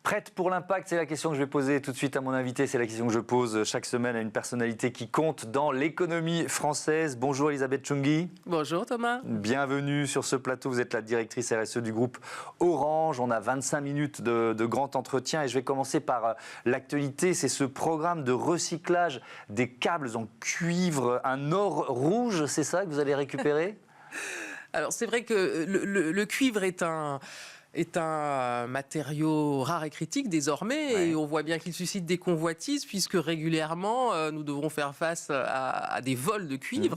Prête pour l'impact, c'est la question que je vais poser tout de suite à mon invité. C'est la question que je pose chaque semaine à une personnalité qui compte dans l'économie française. Bonjour Elisabeth Chungui. Bonjour Thomas. Bienvenue sur ce plateau. Vous êtes la directrice RSE du groupe Orange. On a 25 minutes de grand entretien et je vais commencer par l'actualité. C'est ce programme de recyclage des câbles en cuivre, un or rouge, c'est ça que vous allez récupérer? Alors c'est vrai que le cuivre est un matériau rare et critique désormais, Ouais. et on voit bien qu'il suscite des convoitises puisque régulièrement nous devons faire face à des vols de cuivre.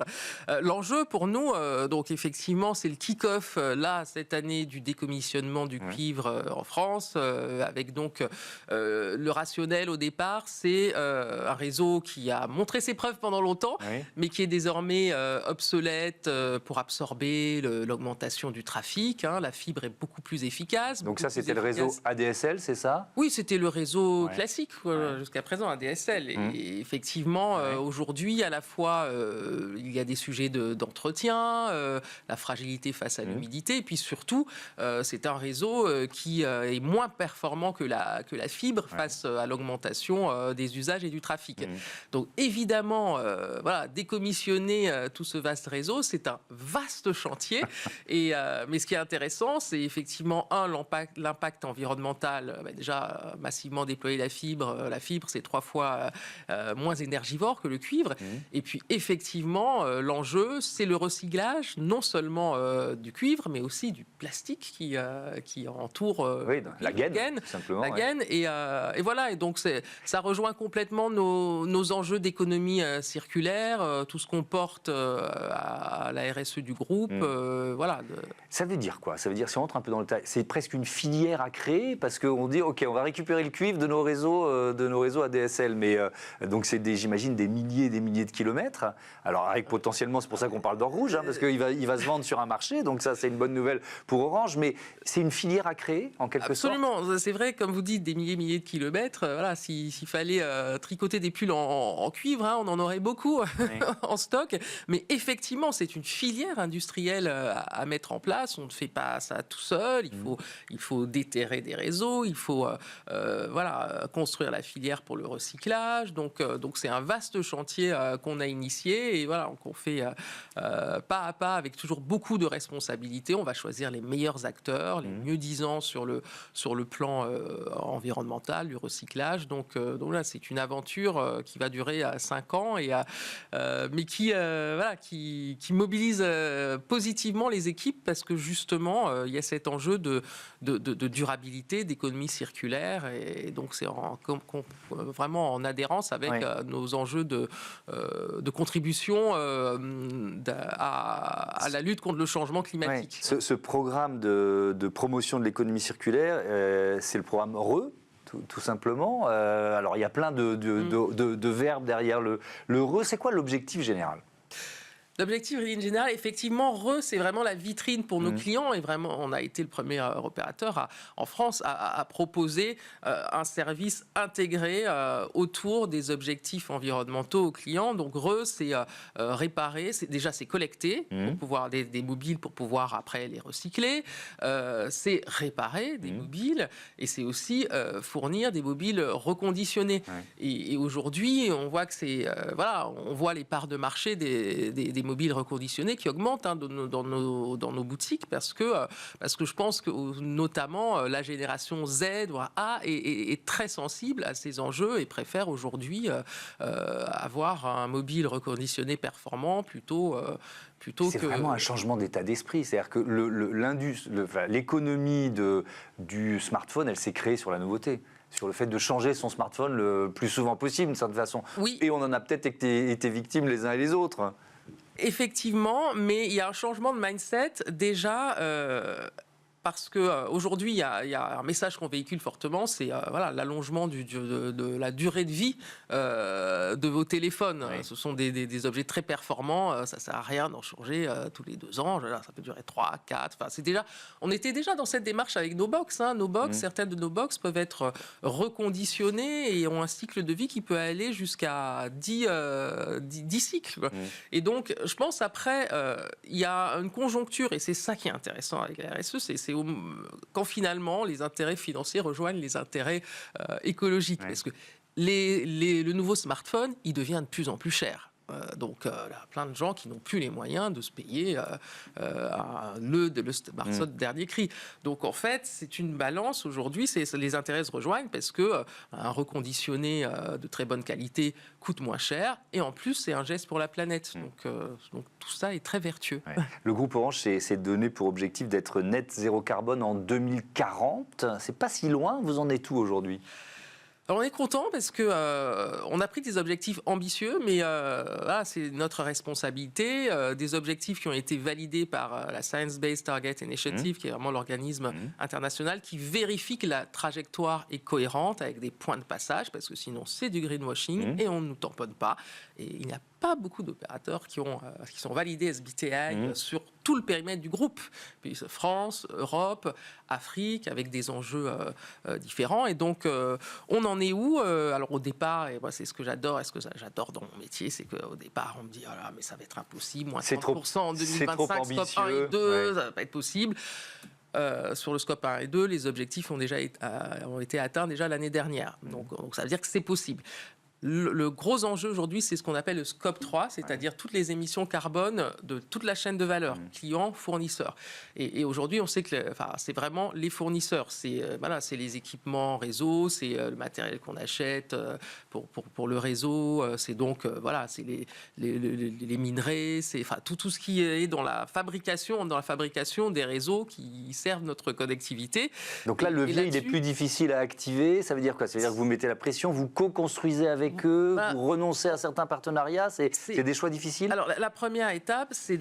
L'enjeu pour nous, donc effectivement, c'est le kick-off là cette année du décommissionnement du cuivre en France, avec donc le rationnel au départ, c'est un réseau qui a montré ses preuves pendant longtemps, mais qui est désormais obsolète pour absorber l'augmentation du trafic. La fibre est beaucoup plus efficace. Donc ça, c'était le réseau ADSL, c'est ça? Oui, c'était le réseau classique jusqu'à présent, ADSL. Et effectivement, aujourd'hui, à la fois, il y a des sujets d'entretien, la fragilité face à l'humidité, et puis surtout, c'est un réseau qui est moins performant que la fibre face à l'augmentation des usages et du trafic. Donc évidemment, décommissionner tout ce vaste réseau, c'est un vaste chantier. Mais ce qui est intéressant, c'est effectivement l'impact environnemental. Déjà, massivement déployer la fibre. La fibre, c'est 3 fois moins énergivore que le cuivre. Et puis, effectivement, l'enjeu, c'est le recyclage, non seulement du cuivre, mais aussi du plastique qui entoure la gaine, tout simplement. La gaine. Et voilà. Et donc, ça rejoint complètement nos enjeux d'économie circulaire, tout ce qu'on porte à la RSE du groupe. Ça veut dire quoi? Ça veut dire, si on rentre un peu dans le détail, c'est presque une filière à créer, parce qu'on dit, OK, on va récupérer le cuivre de nos réseaux ADSL, mais donc c'est, j'imagine, des milliers et des milliers de kilomètres. Alors, avec potentiellement, c'est pour ça qu'on parle d'or rouge, parce qu'il va se vendre sur un marché, donc ça, c'est une bonne nouvelle pour Orange, mais c'est une filière à créer, en quelque sorte? Absolument, c'est vrai, comme vous dites, des milliers de kilomètres. S'il fallait tricoter des pulls en cuivre, on en aurait beaucoup en stock, mais effectivement, c'est une filière industrielle à mettre en place. On ne fait pas ça tout seul. Il faut déterrer des réseaux, il faut construire la filière pour le recyclage. Donc c'est un vaste chantier qu'on a initié et qu'on fait pas à pas avec toujours beaucoup de responsabilités. On va choisir les meilleurs acteurs, les mieux-disants sur le plan environnemental, du recyclage. Donc là, c'est une aventure qui va durer 5 ans, mais qui mobilise positivement les équipes, parce que justement, il y a cet enjeu de durabilité, d'économie circulaire, et donc c'est vraiment en adhérence avec nos enjeux de contribution à la lutte contre le changement climatique. Ce programme de promotion de l'économie circulaire, c'est le programme RE, tout simplement. Alors il y a plein de verbes derrière le RE. C'est quoi l'objectif général? L'objectif général, effectivement, c'est vraiment la vitrine pour nos clients, et vraiment, on a été le premier opérateur en France à proposer un service intégré autour des objectifs environnementaux aux clients. Donc, c'est réparer, c'est collecter pour pouvoir des mobiles pour pouvoir après les recycler. C'est réparer des mobiles, et c'est aussi fournir des mobiles reconditionnés. Et aujourd'hui, on voit que on voit les parts de marché des mobiles reconditionnés qui augmentent dans nos boutiques, parce que je pense que notamment la génération Z ou A est très sensible à ces enjeux et préfère aujourd'hui avoir un mobile reconditionné performant plutôt c'est vraiment un changement d'état d'esprit. C'est-à-dire que l'économie du smartphone, elle s'est créée sur la nouveauté, sur le fait de changer son smartphone le plus souvent possible, d'une certaine façon. Oui. Et on en a peut-être été victimes les uns et les autres. Effectivement, mais il y a un changement de mindset déjà. Parce qu'aujourd'hui, il y a un message qu'on véhicule fortement, c'est l'allongement de la durée de vie de vos téléphones. Ce sont des objets très performants, ça ne sert à rien d'en changer tous les 2 ans, ça peut durer 3, 4. On était déjà dans cette démarche avec nos box. Certaines de nos box peuvent être reconditionnées et ont un cycle de vie qui peut aller jusqu'à 10 cycles. Et donc, je pense après, il y a une conjoncture, et c'est ça qui est intéressant avec la RSE, c'est quand finalement les intérêts financiers rejoignent les intérêts écologiques. Ouais. Parce que le nouveau smartphone, il devient de plus en plus cher. Donc, il y a plein de gens qui n'ont plus les moyens de se payer le smartphone de dernier cri. Donc, en fait, c'est une balance aujourd'hui. Les intérêts se rejoignent parce que un reconditionné de très bonne qualité coûte moins cher. Et en plus, c'est un geste pour la planète. Donc tout ça est très vertueux. Ouais. Le groupe Orange s'est donné pour objectif d'être net zéro carbone en 2040. C'est pas si loin. Vous en êtes où aujourd'hui ? Alors on est content parce que on a pris des objectifs ambitieux, mais c'est notre responsabilité. Des objectifs qui ont été validés par la Science Based Target Initiative, qui est vraiment l'organisme international qui vérifie que la trajectoire est cohérente avec des points de passage, parce que sinon c'est du greenwashing et on ne nous tamponne pas. Et il n'y a pas beaucoup d'opérateurs qui sont validés SBTi sur tout le périmètre du groupe. Puis France, Europe, Afrique, avec des enjeux différents. Et donc, on en est où ? Alors, au départ, et moi, c'est ce que j'adore, j'adore dans mon métier, c'est qu'au départ, on me dit, oh là, mais ça va être impossible, moins 30% en 2025, scope 1 et 2, ça va pas être possible. Sur le scope 1 et 2, les objectifs ont été atteints déjà l'année dernière. Donc, ça veut dire que c'est possible. Le gros enjeu aujourd'hui, c'est ce qu'on appelle le scope 3, c'est-à-dire toutes les émissions carbone de toute la chaîne de valeur, clients, fournisseurs. Et aujourd'hui, on sait que c'est vraiment les fournisseurs. C'est les équipements réseau, c'est le matériel qu'on achète pour le réseau, c'est donc c'est les minerais, c'est tout ce qui est dans la fabrication des réseaux qui servent notre connectivité. Donc là, le levier, il est plus difficile à activer. Ça veut dire quoi ? Ça veut dire que vous mettez la pression, vous co-construisez avec eux, vous renoncez à certains partenariats, c'est des choix difficiles ? Alors, la première étape, c'est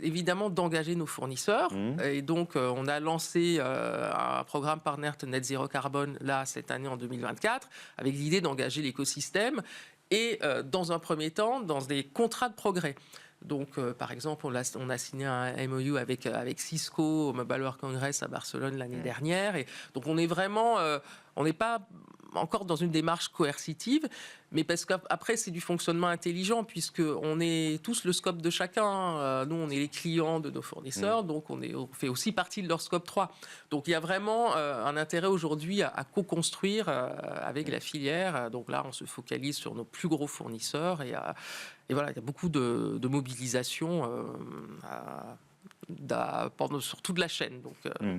évidemment d'engager nos fournisseurs. Et donc, on a lancé un programme Partner to Net Zero Carbone, là, cette année, en 2024, avec l'idée d'engager l'écosystème et, dans un premier temps, dans des contrats de progrès. Donc, par exemple, on a signé un MOU avec Cisco au Mobile World Congress à Barcelone l'année dernière. Et donc, on est vraiment... on n'est pas encore dans une démarche coercitive, mais parce qu'après, c'est du fonctionnement intelligent, puisqu'on est tous le scope de chacun. Nous, on est les clients de nos fournisseurs, donc on fait aussi partie de leur scope 3. Donc, il y a vraiment un intérêt aujourd'hui à co-construire avec la filière. Donc là, on se focalise sur nos plus gros fournisseurs et voilà, il y a beaucoup de mobilisation sur toute la chaîne.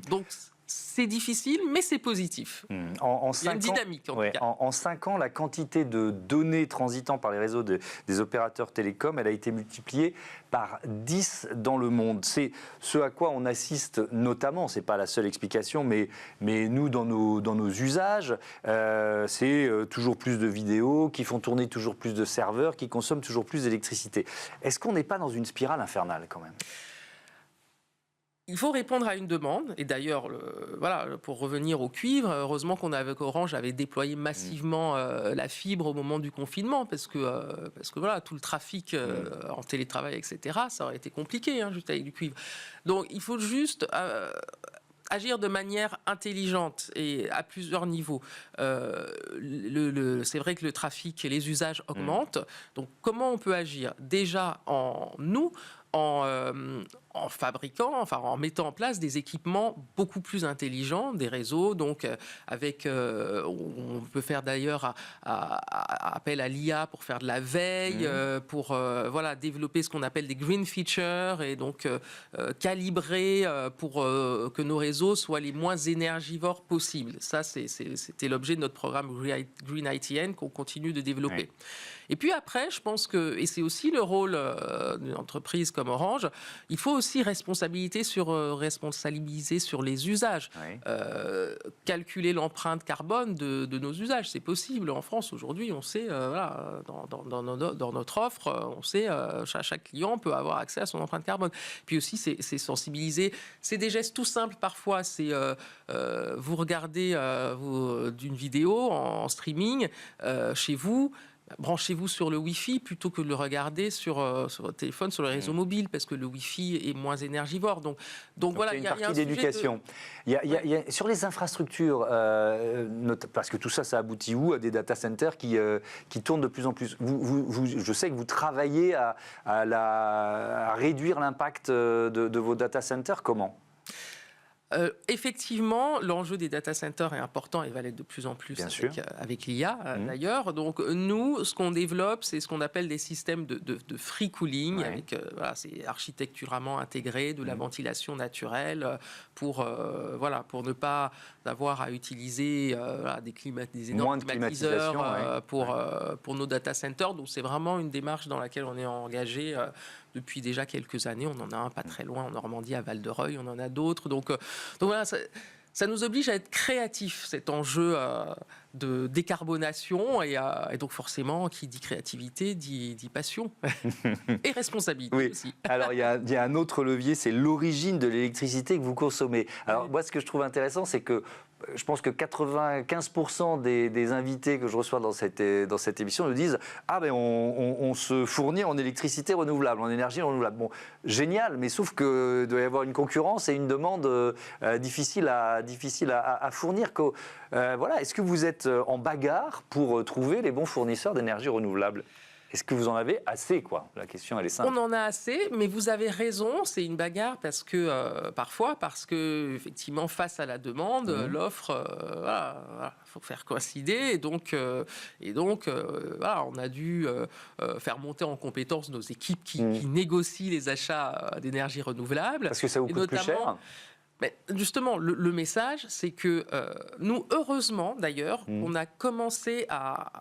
Donc c'est difficile, mais c'est positif. Il y a une dynamique, en tout cas. En 5 ans, la quantité de données transitant par les réseaux des opérateurs télécoms, elle a été multipliée par 10 dans le monde. C'est ce à quoi on assiste notamment, ce n'est pas la seule explication, mais nous, dans nos usages, c'est toujours plus de vidéos qui font tourner toujours plus de serveurs, qui consomment toujours plus d'électricité. Est-ce qu'on n'est pas dans une spirale infernale quand même ? Il faut répondre à une demande, et d'ailleurs, pour revenir au cuivre, heureusement qu'on avec Orange avait déployé massivement la fibre au moment du confinement, parce que tout le trafic en télétravail, etc., ça aurait été compliqué, juste avec du cuivre. Donc il faut juste agir de manière intelligente et à plusieurs niveaux. C'est vrai que le trafic et les usages augmentent, donc comment on peut agir ? Déjà en fabriquant, en mettant en place des équipements beaucoup plus intelligents, des réseaux, donc on peut faire d'ailleurs appel à l'IA pour faire de la veille, pour développer ce qu'on appelle des green features et donc calibrer pour que nos réseaux soient les moins énergivores possibles. Ça, c'était l'objet de notre programme Green ITN qu'on continue de développer. Et puis après, je pense que, et c'est aussi le rôle d'une entreprise comme Orange, il faut aussi responsabiliser sur les usages. Calculer l'empreinte carbone de nos usages, c'est possible. En France, aujourd'hui, on sait, dans notre offre, on sait, chaque client peut avoir accès à son empreinte carbone. Puis aussi, c'est sensibiliser. C'est des gestes tout simples parfois. C'est vous regardez d'une vidéo en streaming chez vous. Branchez-vous sur le Wi-Fi plutôt que de le regarder sur votre téléphone, sur le réseau mobile, parce que le Wi-Fi est moins énergivore. Donc voilà, il y a une partie d'éducation. Sur les infrastructures, parce que tout ça, ça aboutit où ? À des data centers qui tournent de plus en plus. Je sais que vous travaillez à réduire l'impact de vos data centers. Comment ? Effectivement, l'enjeu des data centers est important et va l'être de plus en plus avec l'IA d'ailleurs. Donc nous, ce qu'on développe, c'est ce qu'on appelle des systèmes de free cooling, avec c'est architecturalement intégré, de la ventilation naturelle pour ne pas avoir à utiliser des énormes climatiseurs pour nos data centers. Donc c'est vraiment une démarche dans laquelle on est engagé depuis déjà quelques années. On en a un pas très loin en Normandie, à Val-de-Reuil, on en a d'autres. Donc voilà, ça nous oblige à être créatifs, cet enjeu de décarbonation. Et donc forcément, qui dit créativité, dit passion et responsabilité aussi. Alors il y a un autre levier, c'est l'origine de l'électricité que vous consommez. Alors moi, ce que je trouve intéressant, c'est que je pense que 95% des invités que je reçois dans cette émission nous disent « Ah ben on se fournit en électricité renouvelable, en énergie renouvelable ». Bon, génial, mais sauf qu'il doit y avoir une concurrence et une demande difficile à fournir. Voilà, est-ce que vous êtes en bagarre pour trouver les bons fournisseurs d'énergie renouvelable ? Est-ce que vous en avez assez, quoi ? La question, elle est simple. On en a assez, mais vous avez raison, c'est une bagarre parce que, effectivement, face à la demande, l'offre, faut faire coïncider. Et donc, on a dû faire monter en compétence nos équipes qui négocient les achats d'énergie renouvelable. Parce que ça vous coûte plus cher ? Mais justement, le message, c'est que nous, heureusement d'ailleurs, on a commencé à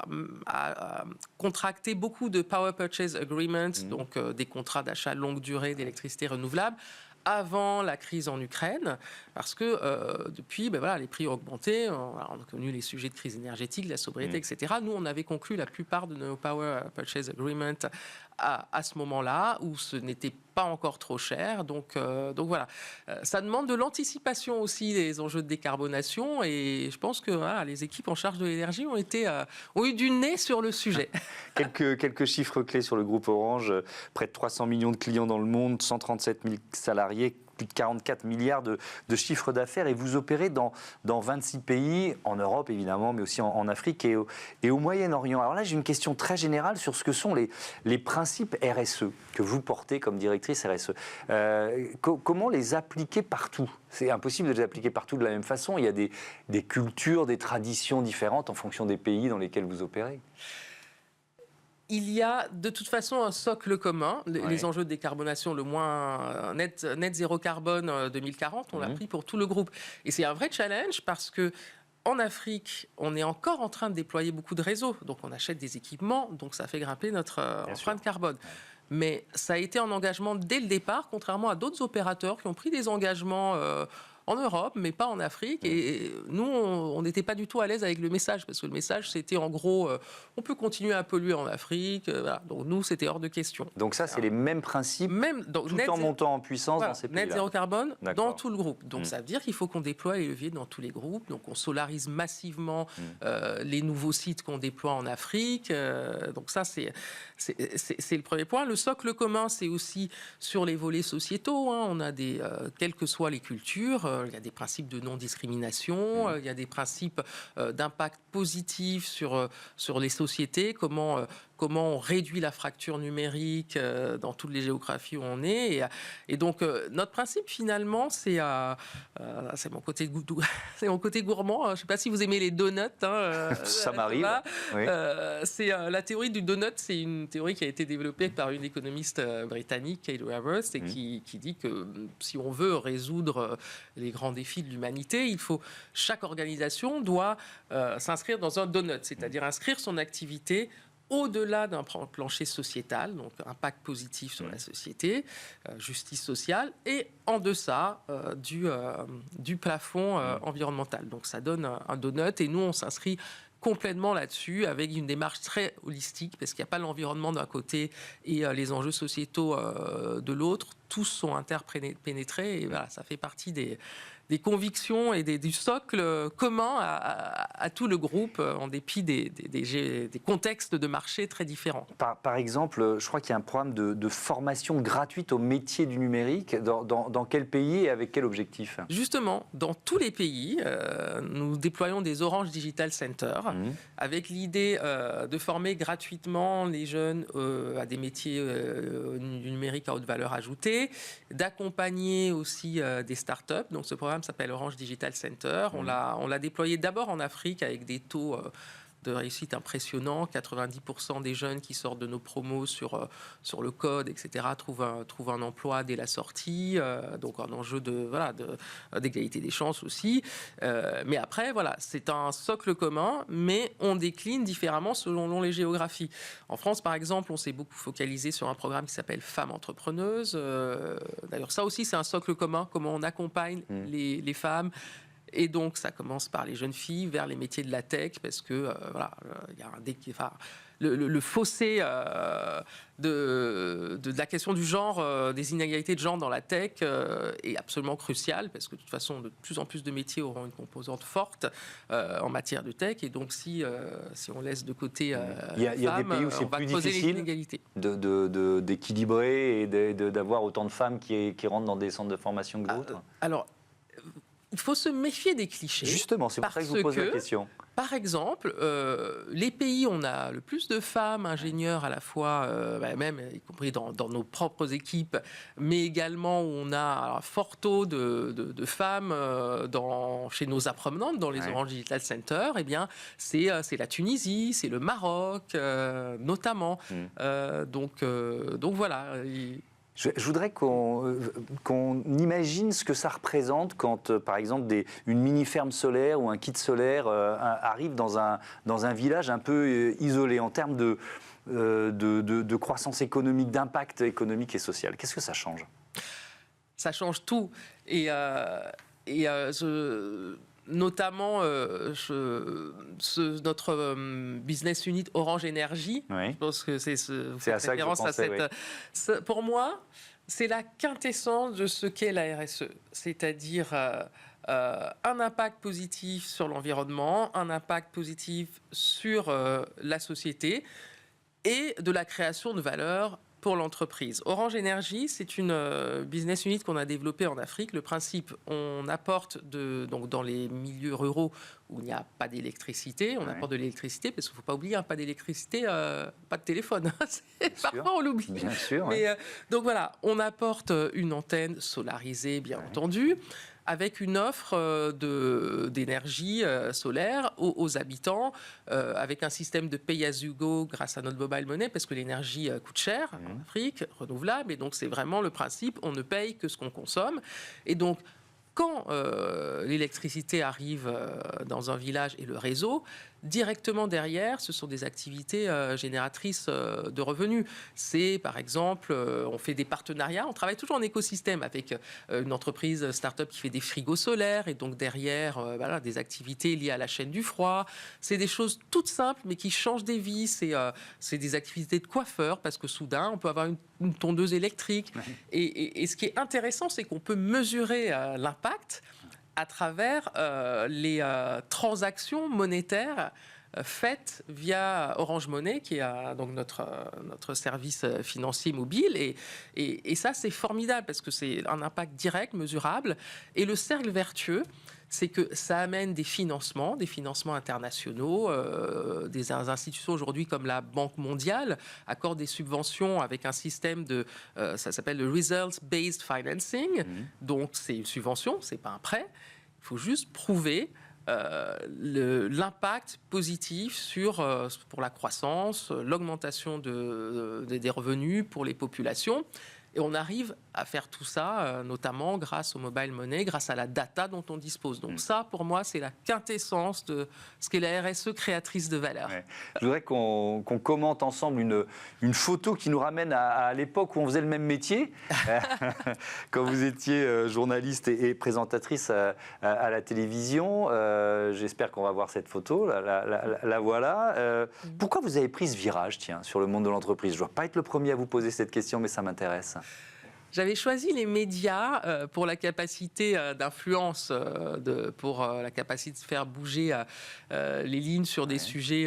contracter beaucoup de Power Purchase Agreements, donc des contrats d'achat longue durée d'électricité renouvelable, avant la crise en Ukraine, parce que depuis, les prix ont augmenté, on a connu les sujets de crise énergétique, la sobriété, etc. Nous, on avait conclu la plupart de nos Power Purchase Agreements à ce moment-là, où ce n'était pas encore trop cher. Donc voilà, ça demande de l'anticipation aussi, les enjeux de décarbonation, et je pense que les équipes en charge de l'énergie ont eu du nez sur le sujet. Quelques chiffres clés sur le groupe Orange. Près de 300 millions de clients dans le monde, 137 000 salariés, plus de 44 milliards de chiffre d'affaires, et vous opérez dans 26 pays, en Europe évidemment, mais aussi en Afrique et au Moyen-Orient. Alors là, j'ai une question très générale sur ce que sont les principes RSE que vous portez comme directrice RSE. Comment les appliquer partout ? C'est impossible de les appliquer partout de la même façon. Il y a des cultures, des traditions différentes en fonction des pays dans lesquels vous opérez. Il y a de toute façon un socle commun. Les enjeux de décarbonation, le moins net zéro carbone 2040, on l'a pris pour tout le groupe. Et c'est un vrai challenge parce que en Afrique, on est encore en train de déployer beaucoup de réseaux. Donc on achète des équipements, donc ça fait grimper notre empreinte carbone. Mais ça a été un engagement dès le départ, contrairement à d'autres opérateurs qui ont pris des engagements en Europe, mais pas en Afrique. Et nous, on n'était pas du tout à l'aise avec le message, parce que le message, c'était en gros, on peut continuer à polluer en Afrique. Voilà. Donc nous, c'était hors de question. Donc ça, c'est les mêmes principes, tout en montant en puissance dans ces pays-là. Net zéro carbone dans tout le groupe. Donc ça veut dire qu'il faut qu'on déploie les leviers dans tous les groupes. Donc on solarise massivement les nouveaux sites qu'on déploie en Afrique. Donc ça, c'est le premier point. Le socle commun, c'est aussi sur les volets sociétaux. On a quelles que soient les cultures, il y a des principes de non-discrimination, il y a des principes d'impact positif sur les sociétés, comment on réduit la fracture numérique dans toutes les géographies où on est. Et donc, notre principe, finalement, c'est mon côté gourmand. Je ne sais pas si vous aimez les donuts. Ça m'arrive. Oui. C'est la théorie du donut. C'est une théorie qui a été développée par une économiste britannique, Kate Raworth, et qui dit que si on veut résoudre les grands défis de l'humanité, chaque organisation doit s'inscrire dans un donut, c'est-à-dire inscrire son activité au-delà d'un plancher sociétal, donc impact positif sur la société, justice sociale, et en deçà du plafond environnemental. Donc ça donne un donut, et nous on s'inscrit complètement là-dessus, avec une démarche très holistique, parce qu'il n'y a pas l'environnement d'un côté et les enjeux sociétaux de l'autre. Tous sont interpénétrés, et voilà, ça fait partie des convictions et du socle commun à tout le groupe, en dépit des contextes de marché très différents. Par exemple, je crois qu'il y a un programme de formation gratuite au métier du numérique. Dans quel pays et avec quel objectif ? Justement, dans tous les pays, nous déployons des Orange Digital Centers, avec l'idée de former gratuitement les jeunes à des métiers du numérique à haute valeur ajoutée, développer, d'accompagner aussi des startups. Donc ce programme s'appelle Orange Digital Center. On l'a déployé d'abord en Afrique avec des taux de réussite impressionnants. 90% des jeunes qui sortent de nos promos sur le code, etc., trouvent un emploi dès la sortie. Donc un enjeu d'égalité des chances aussi. Mais après, voilà, c'est un socle commun, mais on décline différemment selon les géographies. En France, par exemple, on s'est beaucoup focalisé sur un programme qui s'appelle Femmes entrepreneuses. D'ailleurs, ça aussi, c'est un socle commun, comment on accompagne les femmes. Et donc, ça commence par les jeunes filles vers les métiers de la tech, parce que il y a le fossé de la question du genre, des inégalités de genre dans la tech est absolument crucial, parce que de toute façon, de plus en plus de métiers auront une composante forte en matière de tech. Et donc, si on laisse de côté il y a des pays où c'est plus difficile d'équilibrer et d'avoir autant de femmes qui rentrent dans des centres de formation que d'autres. Alors, il faut se méfier des clichés. Justement, c'est pour ça que je vous pose la question. Par exemple, les pays où on a le plus de femmes ingénieurs à la fois, même y compris dans nos propres équipes, mais également où on a un fort taux de femmes chez nos apprenantes, dans les Orange Digital Center, eh bien, c'est la Tunisie, c'est le Maroc, notamment. Donc voilà. Je voudrais qu'on imagine ce que ça représente quand, par exemple, une mini-ferme solaire ou un kit solaire arrive dans un village un peu isolé en termes de croissance économique, d'impact économique et social. Qu'est-ce que ça change ? Ça change tout. Notamment notre business unit Orange Énergie. Je pense que c'est à ça que je pensais, pour moi, c'est la quintessence de ce qu'est la RSE, c'est-à-dire un impact positif sur l'environnement, un impact positif sur la société et de la création de valeur pour l'entreprise. Orange Énergie, c'est une business unit qu'on a développée en Afrique. Le principe, on apporte donc dans les milieux ruraux où il n'y a pas d'électricité, on apporte de l'électricité, parce qu'il ne faut pas oublier, pas d'électricité, pas de téléphone. Parfois, on l'oublie. Bien sûr. Donc voilà, on apporte une antenne solarisée, bien entendu, avec une offre d'énergie solaire aux habitants, avec un système de pay-as-you-go grâce à notre mobile money, parce que l'énergie coûte cher en Afrique, renouvelable, et donc c'est vraiment le principe, on ne paye que ce qu'on consomme. Et donc, quand l'électricité arrive dans un village et le réseau, directement derrière, ce sont des activités génératrices de revenus. C'est, par exemple, on fait des partenariats, on travaille toujours en écosystème avec une entreprise start-up qui fait des frigos solaires, et donc derrière, des activités liées à la chaîne du froid. C'est des choses toutes simples, mais qui changent des vies. C'est des activités de coiffeur, parce que soudain, on peut avoir une tondeuse électrique. Et ce qui est intéressant, c'est qu'on peut mesurer l'impact à travers les transactions monétaires faites via Orange Money, qui est donc notre service financier mobile. Et ça, c'est formidable, parce que c'est un impact direct, mesurable. Et le cercle vertueux, c'est que ça amène des financements internationaux. Des institutions aujourd'hui comme la Banque mondiale accordent des subventions avec un système ça s'appelle le Results-Based Financing. Donc c'est une subvention, c'est pas un prêt. Il faut juste prouver l'impact positif pour la croissance, l'augmentation des revenus pour les populations. Et on arrive à faire tout ça, notamment grâce au mobile money, grâce à la data dont on dispose. Donc ça, pour moi, c'est la quintessence de ce qu'est la RSE créatrice de valeur. Je voudrais qu'on commente ensemble une photo qui nous ramène à l'époque où on faisait le même métier, quand vous étiez journaliste et présentatrice à la télévision. J'espère qu'on va voir cette photo. La voilà. Pourquoi vous avez pris ce virage, sur le monde de l'entreprise ? Je ne dois pas être le premier à vous poser cette question, mais ça m'intéresse. J'avais choisi les médias pour la capacité d'influence, pour la capacité de faire bouger les lignes sur des sujets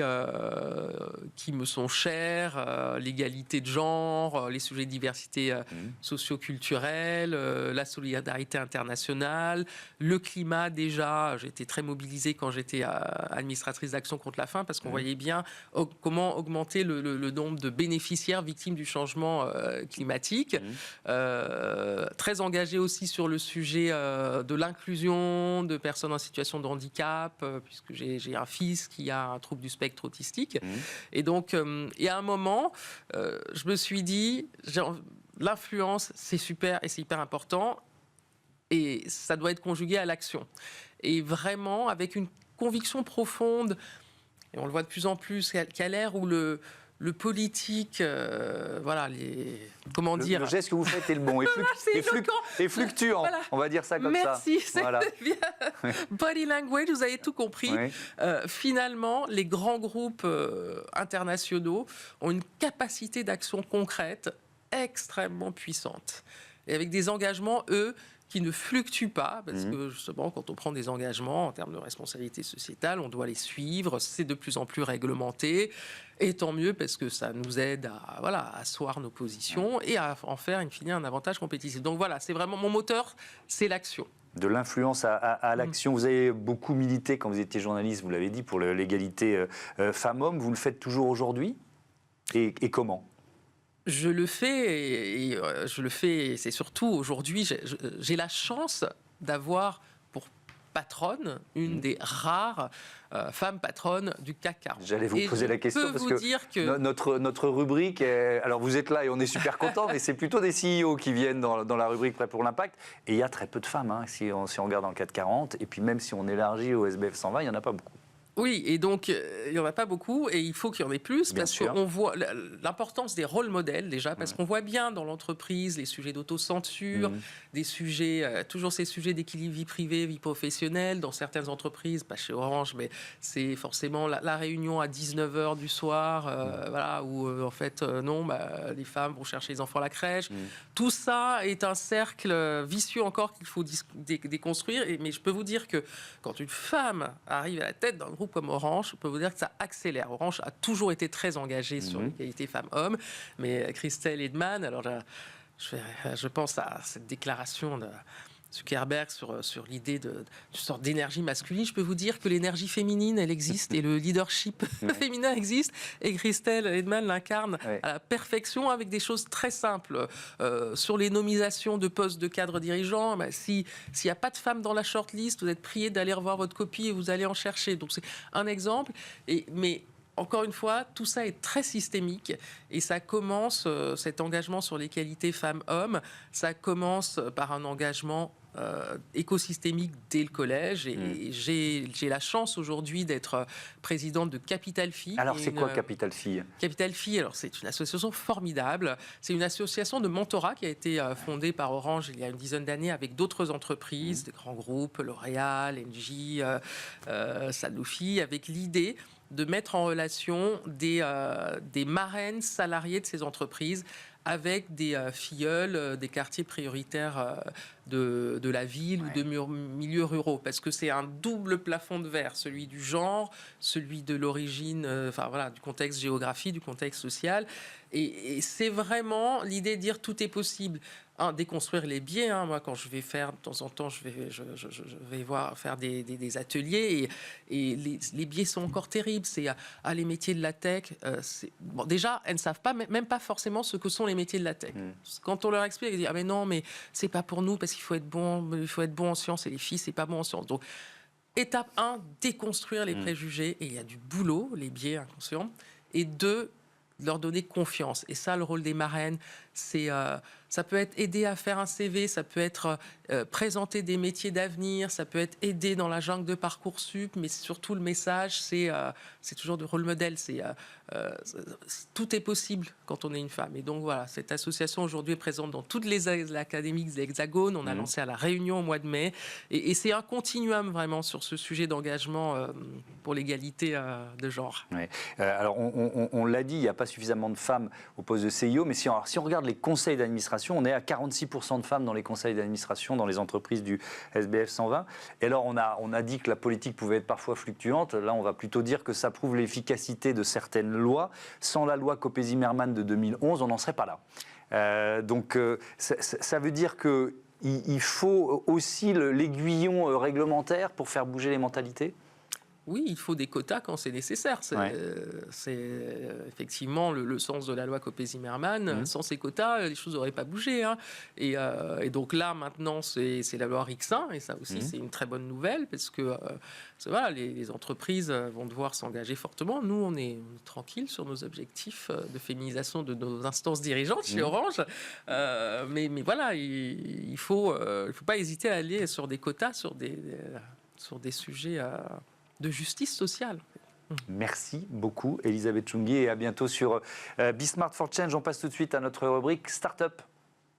qui me sont chers, l'égalité de genre, les sujets de diversité socio-culturelle, la solidarité internationale, le climat déjà. J'étais très mobilisée quand j'étais administratrice d'Action contre la faim, parce qu'on voyait bien comment augmenter le nombre de bénéficiaires victimes du changement climatique. très engagée aussi sur le sujet de l'inclusion de personnes en situation de handicap, puisque j'ai un fils qui a un trouble du spectre autistique. Et donc, il y a un moment, je me suis dit, l'influence, c'est super et c'est hyper important, et ça doit être conjugué à l'action. Et vraiment, avec une conviction profonde, et on le voit de plus en plus, qu'à l'ère où le politique, voilà, comment dire... Le geste que vous faites est le bon, et fluctuant, voilà. On va dire ça comme Merci, ça. Voilà. C'est bien. Body language, vous avez tout compris. Oui. Finalement, les grands groupes internationaux ont une capacité d'action concrète extrêmement puissante. Et avec des engagements, eux, qui ne fluctuent pas, parce que justement, quand on prend des engagements en termes de responsabilité sociétale, on doit les suivre, c'est de plus en plus réglementé, et tant mieux, parce que ça nous aide à asseoir nos positions et à en faire, in fine, un avantage compétitif. Donc voilà, c'est vraiment mon moteur, c'est l'action. De l'influence à l'action. Vous avez beaucoup milité quand vous étiez journaliste, vous l'avez dit, pour l'égalité femmes-hommes. Vous le faites toujours aujourd'hui ? Et comment ? Je le fais, et c'est surtout aujourd'hui, j'ai la chance d'avoir pour patronne une des rares femmes patronnes du CAC 40. J'allais vous poser la question parce que notre rubrique, alors vous êtes là et on est super contents, mais c'est plutôt des CEO qui viennent dans la rubrique Prêt pour l'impact, et il y a très peu de femmes, hein, si on regarde dans le CAC 40, et puis même si on élargit au SBF 120, il n'y en a pas beaucoup. Oui, et donc il n'y en a pas beaucoup, et il faut qu'il y en ait plus, parce qu'on voit l'importance des rôles modèles déjà, parce qu'on voit bien dans l'entreprise les sujets d'autocensure, des sujets, toujours ces sujets d'équilibre vie privée, vie professionnelle, dans certaines entreprises, pas chez Orange, mais c'est forcément la réunion à 19h du soir, voilà, où en fait, les femmes vont chercher les enfants à la crèche. Tout ça est un cercle vicieux encore qu'il faut déconstruire, mais je peux vous dire que quand une femme arrive à la tête d'un groupe comme Orange, je peux vous dire que ça accélère. Orange a toujours été très engagé sur l'égalité femmes-hommes, mais Christelle Edman, alors je pense à cette déclaration de Zuckerberg sur l'idée d'une sorte d'énergie masculine. Je peux vous dire que l'énergie féminine, elle existe, et le leadership féminin existe, et Christelle Edman l'incarne à la perfection, avec des choses très simples. Sur les nominations de postes de cadres dirigeants, s'il n'y a pas de femmes dans la shortlist, vous êtes prié d'aller revoir votre copie et vous allez en chercher. Donc c'est un exemple, mais encore une fois, tout ça est très systémique, et ça commence, cet engagement sur l'égalité femmes-hommes, ça commence par un engagement écosystémique dès le collège, et j'ai la chance aujourd'hui d'être présidente de Capital Filles. Alors c'est quoi Capital Filles ? Capital Filles, alors c'est une association formidable, c'est une association de mentorat qui a été fondée par Orange il y a une dizaine d'années avec d'autres entreprises, des grands groupes, L'Oréal, Engie, Sanofi, avec l'idée de mettre en relation des marraines salariées de ces entreprises avec des filleuls des quartiers prioritaires de la ville ou de milieux ruraux, parce que c'est un double plafond de verre, celui du genre, celui de l'origine, du contexte géographique, du contexte social, et c'est vraiment l'idée de dire tout est possible. Déconstruire les biais. Moi, quand je vais faire, de temps en temps, je vais faire des ateliers, et les biais sont encore terribles. C'est les métiers de la tech. Déjà, elles ne savent pas, même pas forcément ce que sont les métiers de la tech. Quand on leur explique, elles disent mais non, mais c'est pas pour nous, parce qu'il faut être bon en sciences, et les filles, c'est pas bon en sciences. Donc, étape 1, déconstruire les préjugés, et il y a du boulot, les biais inconscients. Et 2, leur donner confiance. Et ça, le rôle des marraines, ça peut être aider à faire un CV, ça peut être présenter des métiers d'avenir, ça peut être aider dans la jungle de Parcoursup, mais surtout le message, c'est toujours de rôle modèle. Tout est possible quand on est une femme. Et donc voilà, cette association aujourd'hui est présente dans toutes les académies de l'Hexagone. On a lancé à La Réunion au mois de mai. Et c'est un continuum vraiment sur ce sujet d'engagement pour l'égalité de genre. Ouais. Alors on l'a dit, il n'y a pas suffisamment de femmes au poste de CIO, mais si on regarde les conseils d'administration, on est à 46% de femmes dans les conseils d'administration dans les entreprises du SBF 120. Et alors on a dit que la politique pouvait être parfois fluctuante. Là, on va plutôt dire que ça prouve l'efficacité de certaines lois. Sans la loi Copé-Zimmermann de 2011, on n'en serait pas là. Donc ça veut dire qu'il faut aussi l'aiguillon réglementaire pour faire bouger les mentalités ? Oui, il faut des quotas quand c'est nécessaire. C'est effectivement le sens de la loi Copé-Zimmermann. Sans ces quotas, les choses n'auraient pas bougé. Hein. Et donc là, maintenant, c'est la loi Rixin. Et ça aussi, c'est une très bonne nouvelle parce que voilà, les entreprises vont devoir s'engager fortement. Nous, on est tranquille sur nos objectifs de féminisation de nos instances dirigeantes chez Orange. Mais voilà, il faut pas hésiter à aller sur des quotas, sur des sujets de justice sociale. Merci beaucoup, Elisabeth Chungui, et à bientôt sur Be Smart for Change. On passe tout de suite à notre rubrique Startup.